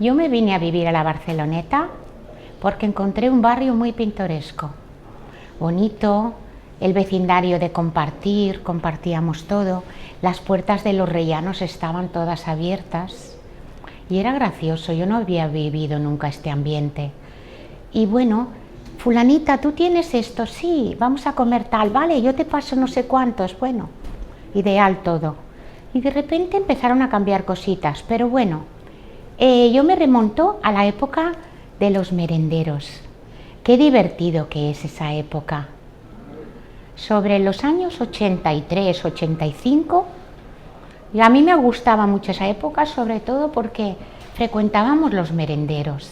Yo me vine a vivir a la Barceloneta porque encontré un barrio muy pintoresco, bonito, el vecindario de compartir, compartíamos todo, las puertas de los rellanos estaban todas abiertas y era gracioso, yo no había vivido nunca este ambiente. Y bueno, fulanita, ¿tú tienes esto? Sí, vamos a comer tal, vale, yo te paso no sé cuántos, bueno, ideal todo. Y de repente empezaron a cambiar cositas, pero bueno, yo me remonto a la época de los merenderos. Qué divertido que es esa época. Sobre los años 83, 85, y a mí me gustaba mucho esa época, sobre todo porque frecuentábamos los merenderos.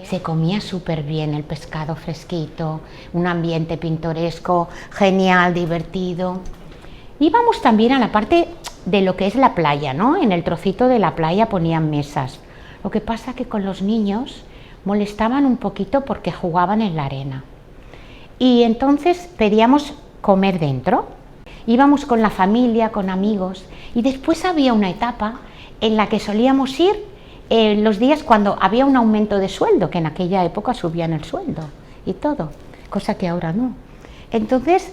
Se comía súper bien el pescado fresquito, un ambiente pintoresco, genial, divertido. Íbamos también a la parte de lo que es la playa, ¿no? En el trocito de la playa ponían mesas. Lo que pasa que con los niños molestaban un poquito porque jugaban en la arena. Y entonces pedíamos comer dentro. Íbamos con la familia, con amigos, y después había una etapa en la que solíamos ir los días cuando había un aumento de sueldo, que en aquella época subían el sueldo y todo, cosa que ahora no. Entonces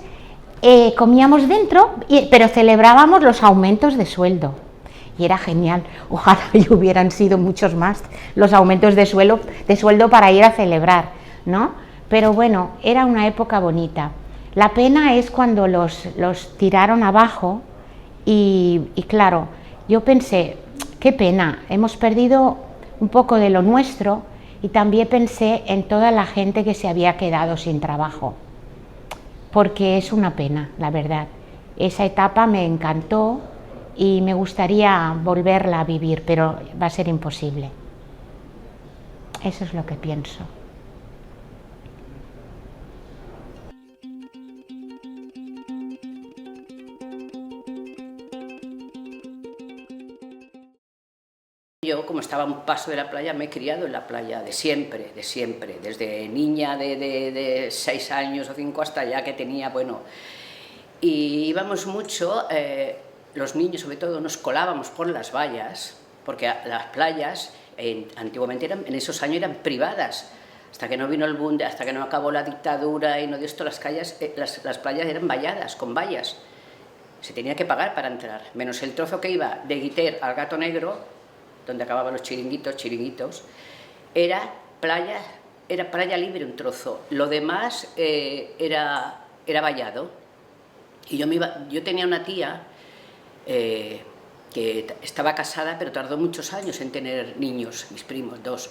comíamos dentro, pero celebrábamos los aumentos de sueldo. Y era genial, ojalá y hubieran sido muchos más los aumentos de sueldo para ir a celebrar, ¿no? Pero bueno, era una época bonita. La pena es cuando los tiraron abajo y claro, yo pensé, qué pena, hemos perdido un poco de lo nuestro, y también pensé en toda la gente que se había quedado sin trabajo, porque es una pena, la verdad. Esa etapa me encantó y me gustaría volverla a vivir, pero va a ser imposible. Eso es lo que pienso. Yo, como estaba a un paso de la playa, me he criado en la playa de siempre, desde niña de 6 años o 5 hasta ya que tenía, bueno, y íbamos mucho, los niños sobre todo, nos colábamos por las vallas, porque las playas antiguamente en esos años eran privadas, hasta que no vino el boom, hasta que no acabó la dictadura y no de esto, las playas eran valladas, con vallas, se tenía que pagar para entrar, menos el trozo que iba de Guiter al Gato Negro, donde acababan los chiringuitos, era playa libre un trozo, lo demás era vallado. Y yo tenía una tía que estaba casada, pero tardó muchos años en tener niños, mis primos, 2.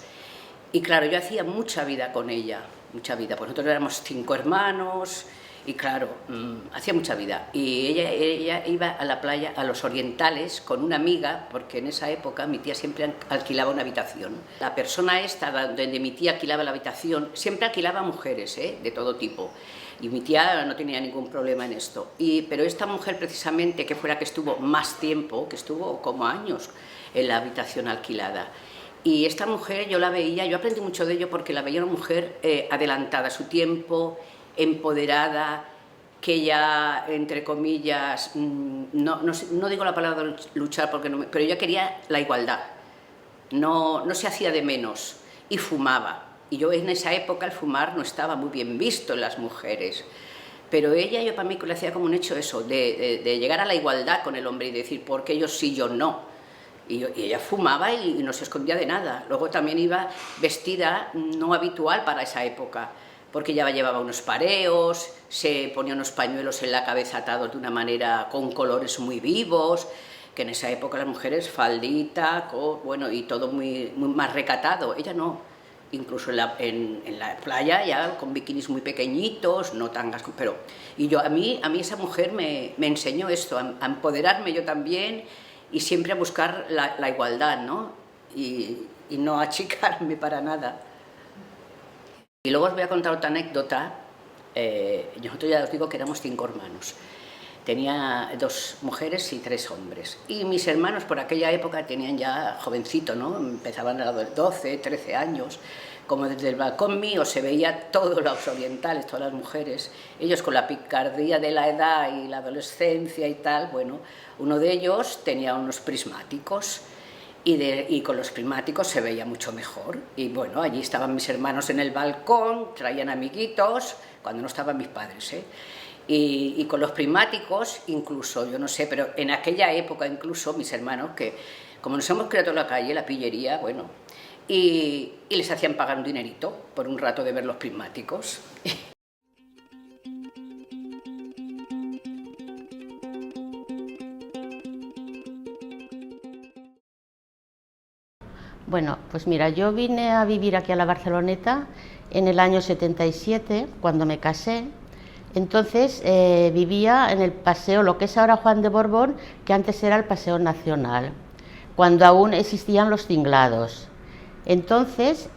Y claro, yo hacía mucha vida con ella, mucha vida, pues nosotros éramos 5 hermanos, y claro, hacía mucha vida. Y ella iba a la playa, a los orientales, con una amiga, porque en esa época mi tía siempre alquilaba una habitación. La persona esta, donde mi tía alquilaba la habitación, siempre alquilaba mujeres, de todo tipo. Y mi tía no tenía ningún problema en esto. Pero esta mujer, precisamente, que fue la que estuvo más tiempo, que estuvo como años en la habitación alquilada, y esta mujer yo la veía, yo aprendí mucho de ello porque la veía una mujer adelantada a su tiempo, empoderada, que ya, entre comillas, no digo la palabra luchar, porque no, pero ella quería la igualdad, no se hacía de menos, y fumaba. Y yo en esa época el fumar no estaba muy bien visto en las mujeres, pero ella, yo para mí le hacía como un hecho eso, de llegar a la igualdad con el hombre y decir, ¿por qué ellos sí, yo no? Y ella fumaba y no se escondía de nada. Luego también iba vestida no habitual para esa época, porque ella llevaba unos pareos, se ponía unos pañuelos en la cabeza atados de una manera con colores muy vivos, que en esa época las mujeres faldita, bueno, y todo muy más recatado. Ella no, incluso en la playa ya con bikinis muy pequeñitos, no tangas, pero... Y a mí esa mujer me enseñó esto, a empoderarme yo también, y siempre a buscar la igualdad, ¿no? Y no achicarme para nada. Y luego os voy a contar otra anécdota. Nosotros ya os digo que éramos 5 hermanos. Tenía 2 mujeres y 3 hombres. Y mis hermanos por aquella época tenían ya jovencito, ¿no? Empezaban a los 12, 13 años. Como desde el balcón mío se veía todos los orientales, todas las mujeres, ellos con la picardía de la edad y la adolescencia y tal, bueno, uno de ellos tenía unos prismáticos y con los prismáticos se veía mucho mejor. Y bueno, allí estaban mis hermanos en el balcón, traían amiguitos, cuando no estaban mis padres, ¿eh? Y con los prismáticos, incluso, yo no sé, pero en aquella época incluso mis hermanos, que como nos hemos criado en la calle, la pillería, bueno, y les hacían pagar un dinerito por un rato de ver los prismáticos. Bueno, pues mira, yo vine a vivir aquí a la Barceloneta en el año 77, cuando me casé. Entonces vivía en el paseo, lo que es ahora Juan de Borbón, que antes era el Paseo Nacional, cuando aún existían los tinglados. Entonces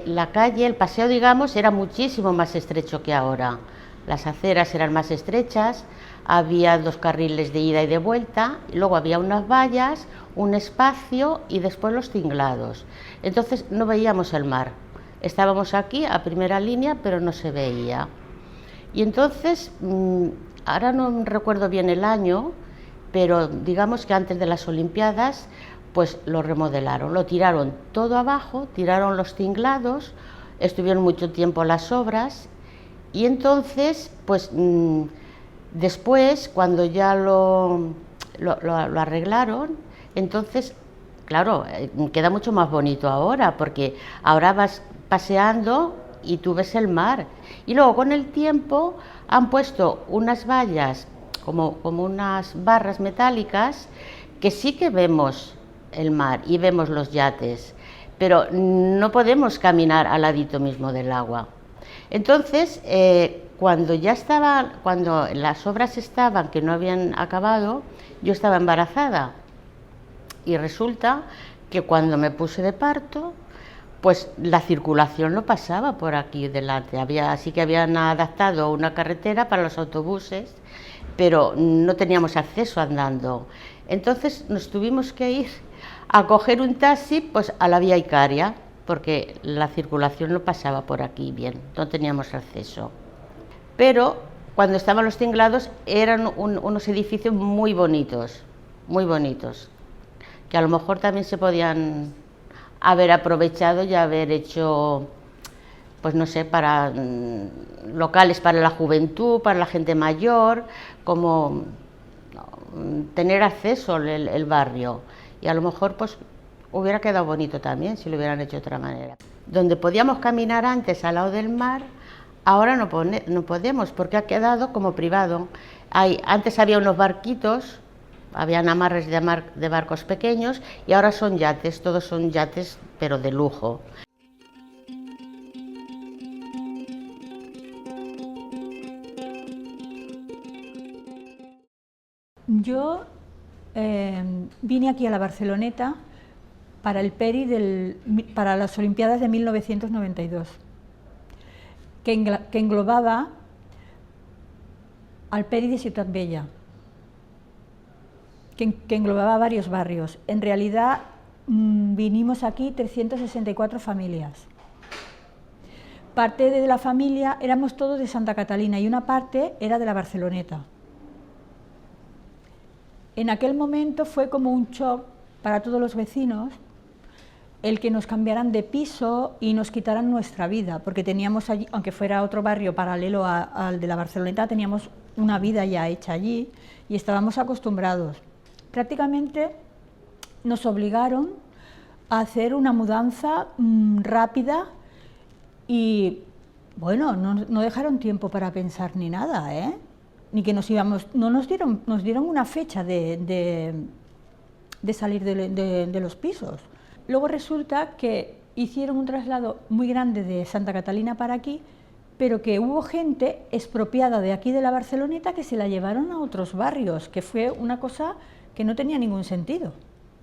la calle, el paseo, digamos, era muchísimo más estrecho que ahora. Las aceras eran más estrechas, había 2 carriles de ida y de vuelta, y luego había unas vallas, un espacio y después los tinglados. Entonces no veíamos el mar. Estábamos aquí a primera línea, pero no se veía. Y entonces, ahora no recuerdo bien el año, pero digamos que antes de las Olimpiadas, pues lo remodelaron, lo tiraron todo abajo, tiraron los tinglados, estuvieron mucho tiempo las obras, y entonces, pues después, cuando ya lo arreglaron, entonces, claro, queda mucho más bonito ahora, porque ahora vas paseando y tú ves el mar. Y luego con el tiempo han puesto unas vallas, como unas barras metálicas, que sí que vemos el mar y vemos los yates, pero no podemos caminar al ladito mismo del agua. Entonces, cuando las obras estaban, que no habían acabado, yo estaba embarazada y resulta que cuando me puse de parto, pues la circulación no pasaba por aquí delante. Así que habían adaptado una carretera para los autobuses, pero no teníamos acceso andando. Entonces nos tuvimos que ir a coger un taxi, pues a la vía Icaria, porque la circulación no pasaba por aquí bien, no teníamos acceso. Pero cuando estaban los tinglados eran unos edificios muy bonitos, que a lo mejor también se podían haber aprovechado y haber hecho, pues no sé, para locales para la juventud, para la gente mayor, como tener acceso el barrio. Y a lo mejor pues hubiera quedado bonito también si lo hubieran hecho de otra manera. Donde podíamos caminar antes al lado del mar, ahora no podemos, porque ha quedado como privado. Antes había unos barquitos, habían amarres de barcos pequeños, y ahora son yates, todos son yates, pero de lujo. Yo vine aquí a la Barceloneta para el Peri para las Olimpiadas de 1992, que englobaba al Peri de Ciutat Vella, que englobaba varios barrios. En realidad vinimos aquí 364 familias. Parte de la familia éramos todos de Santa Catalina y una parte era de la Barceloneta. En aquel momento fue como un shock para todos los vecinos el que nos cambiaran de piso y nos quitaran nuestra vida, porque teníamos allí, aunque fuera otro barrio paralelo al de la Barceloneta, teníamos una vida ya hecha allí y estábamos acostumbrados. Prácticamente nos obligaron a hacer una mudanza rápida y, bueno, no dejaron tiempo para pensar ni nada, ¿eh? Ni que nos íbamos, nos dieron una fecha de salir de los pisos. Luego resulta que hicieron un traslado muy grande de Santa Catalina para aquí, pero que hubo gente expropiada de aquí de la Barceloneta que se la llevaron a otros barrios, que fue una cosa que no tenía ningún sentido.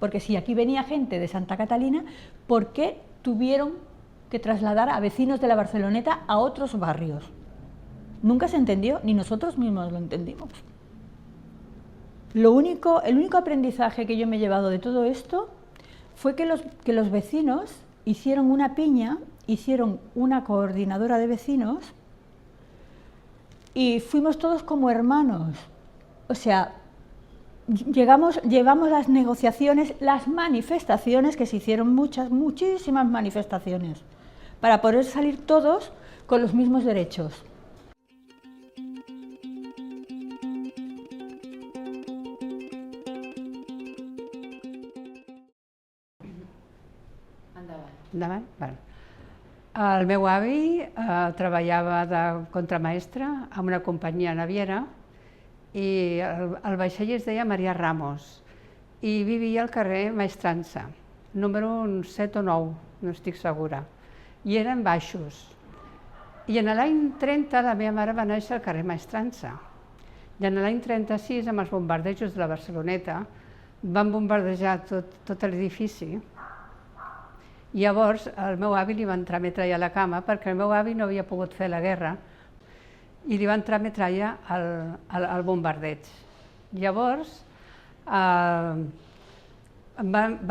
Porque si aquí venía gente de Santa Catalina, ¿por qué tuvieron que trasladar a vecinos de la Barceloneta a otros barrios? Nunca se entendió, ni nosotros mismos lo entendimos. El único aprendizaje que yo me he llevado de todo esto fue que los vecinos hicieron una piña, hicieron una coordinadora de vecinos y fuimos todos como hermanos. O sea, llevamos las negociaciones, las manifestaciones, que se hicieron muchísimas manifestaciones, para poder salir todos con los mismos derechos. Endavant? Vale. El meu avi treballava de contramaestre en una companyia naviera i el vaixell es deia Maria Ramos i vivia al carrer Maestrança, número 7 o 9, no estic segura, i eren baixos. I en l'any 30 la meva mare va néixer al carrer Maestrança i en l'any 36, amb els bombardejos de la Barceloneta, van bombardejar tot l'edifici. Llavors el meu avi li va entrar metralla a la cama perquè el meu avi no havia pogut fer la guerra i li va entrar metralla al bombardeig. Llavors va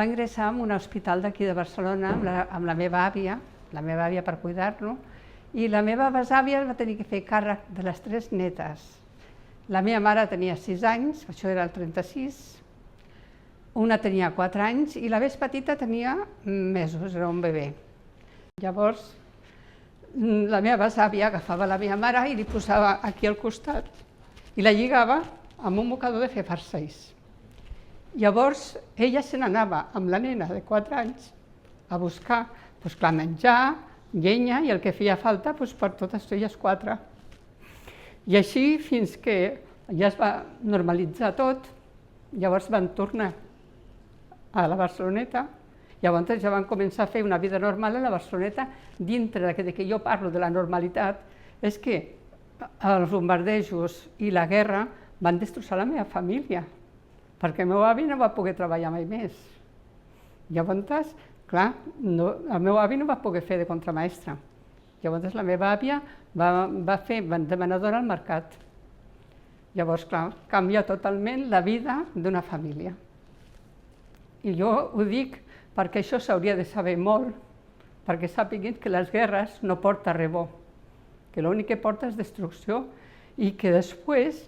ingressar en un hospital d'aquí de Barcelona amb la meva àvia per cuidar-lo, i la meva besàvia va tenir que fer càrrec de les 3 netes. La meva mare tenia 6 anys, això era el 36, una tenia 4 anys i la més petita tenia mesos, era un bebè. Llavors, la meva besàvia agafava la meva mare i li posava aquí al costat i la lligava amb un mocador de fer farcells. Llavors, ella se n'anava amb la nena de 4 anys a buscar menjar, llenya i el que feia falta per totes elles 4. I així fins que ja es va normalitzar tot, llavors van tornar a la Barceloneta, llavors ja van començar a fer una vida normal a la Barceloneta. Dintre de que jo parlo de la normalitat, és que els bombardejos i la guerra van destrossar la meva família, perquè el meu avi no va poder treballar mai més. Llavors, clar, el meu avi no va poder fer de contramaestre. Llavors la meva àvia va fer de menadora al mercat. Llavors, clar, canvia totalment la vida d'una família. I jo ho dic perquè això s'hauria de saber molt, perquè sàpiguin que les guerres no porten res bo, que l'únic que porta és destrucció i que després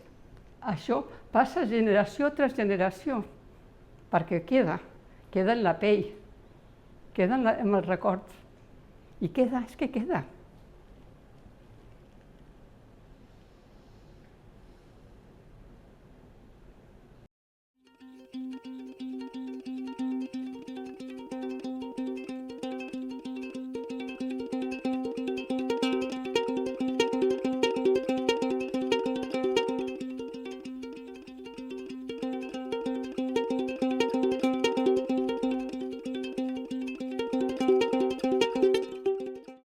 això passa generació tras generació, perquè queda en la pell, queda en el record, i queda, és que queda.